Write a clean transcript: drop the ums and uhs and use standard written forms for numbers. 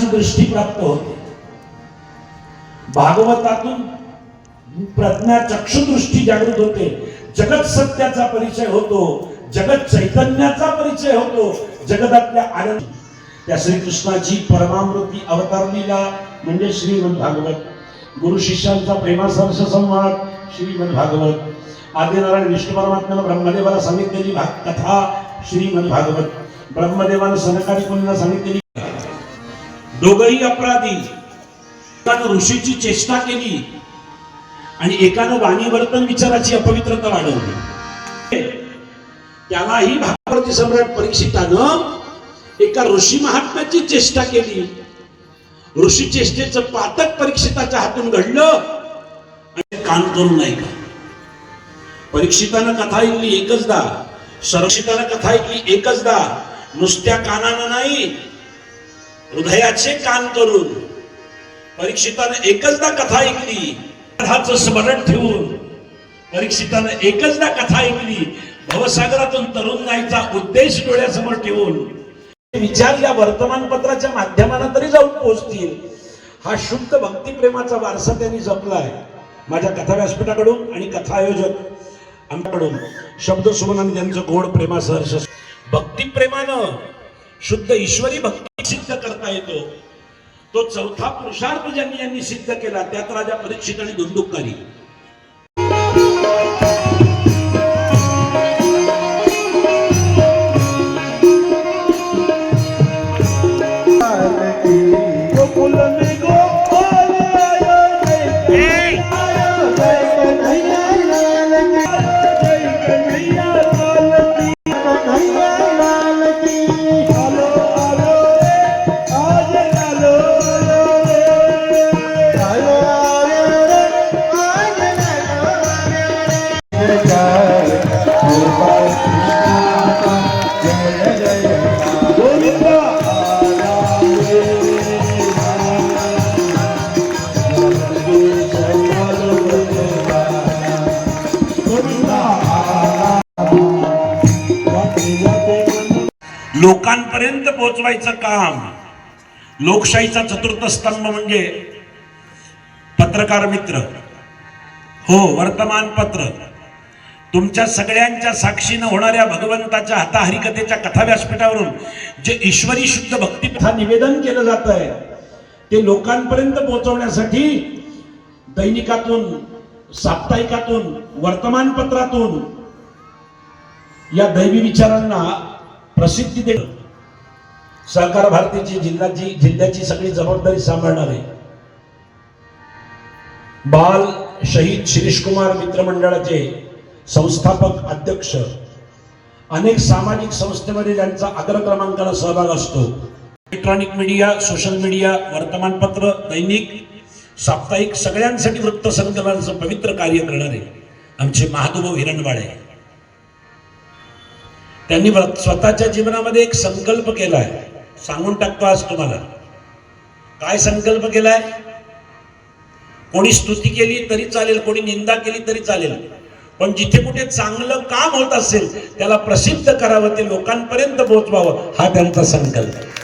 ज्ञानाची दृष्टी प्राप्त होते। भागवतातून प्रज्ञा चक्षुदृष्टी जागृत होते, जगत सत्याचा परिचय होतो, जगत चैतन्याचा परिचय होतो, जगतातल्या आनंद। त्या श्रीकृष्णाची परमामृती अवतारलीला म्हणजे श्रीमद भागवत, गुरु शिष्यांचा प्रेमासर्ष संवाद श्रीमद भागवत, आदिनारायण विष्णू परमात्म्यानं ब्रह्मदेवाला सांगितलेली कथा श्रीमद भागवत, ब्रह्मदेवानं सनकादिक मुनींना सांगितलेली। दोघही अपराधी, एकानं ऋषीची चेष्टा केली आणि एकानं वाणी वर्तन विचाराची अपवित्रता वाढवली। त्यालाही भागवती सम्राट परीक्षितानं एका ऋषी महात्म्याची चेष्टा केली, ऋषी चेष्टेचं पातक परीक्षिताच्या हातून घडलं आणि कान करू नाही का। परीक्षितानं कथा ऐकली एकचदा, सरक्षितानं कथा ऐकली एकचदा, नुसत्या कानानं नाही हृदयाचे कान करून। परीक्षितानं एकचदा कथा ऐकली, कथाचं स्मरण ठेवून परीक्षितानं एकचदा कथा ऐकली, भवसागरातून तरुण जायचा उद्देश डोळ्यासमोर ठेवून विचार या वर्तमानपत्राच्या माध्यमानं तरी जाऊन पोहोचतील। हा शुद्ध भक्तिप्रेमाचा वारसा त्यांनी जपलाय। माझ्या कथा व्यासपीठाकडून आणि कथा आयोजक आमच्याकडून शब्द सुमनाने त्यांचं गोड प्रेमासह भक्तिप्रेमानं शुद्ध ईश्वरी भक्ती सिद्ध करता येतो। तो चौथा पुरुषार्थ ज्यांनी यांनी सिद्ध केला त्यात राजा परीक्षित आणि दुंदुकारी। लोकांपर्यंत पोहोचवायचं काम। लोकशाहीचा चतुर्थ स्तंभ म्हणजे पत्रकार मित्र, हो वर्तमानपत्र। तुमच्या सगळ्यांच्या साक्षीनं होणाऱ्या भगवंताच्या हरिकथेच्या कथा व्यासपीठावरून जे ईश्वरी शुद्ध भक्ती कथा निवेदन केलं जात आहे ते लोकांपर्यंत पोहोचवण्यासाठी दैनिकातून, साप्ताहिकातून, वर्तमानपत्रातून या दैवी विचारांना प्रसिद्धी देणं सहकार भारतीची जिल्ह्याची सगळी जबाबदारी सांभाळणार आहे। बाल शहीद शिरीष कुमार मित्र मंडळाचे संस्थापक अध्यक्ष, अनेक सामाजिक संस्थेमध्ये त्यांचा अग्र क्रमांकाला सहभाग असतो। इलेक्ट्रॉनिक मीडिया, सोशल मीडिया, वर्तमानपत्र, दैनिक, साप्ताहिक सगळ्यांसाठी वृत्त संकलनाचं पवित्र कार्य करणारे आमचे महादुभाऊ हिरणवाडे। त्यांनी स्वतःच्या जीवनामध्ये एक संकल्प केलाय, सांगून टाकतो आज तुम्हाला। काय संकल्प केलाय? कोणी स्तुती केली तरी चालेल, कोणी निंदा केली तरी चालेल, पण जिथे कुठे चांगलं काम होत असेल त्याला प्रसिद्ध करावं, ते लोकांपर्यंत पोहोचवावं, हा त्यांचा संकल्प आहे।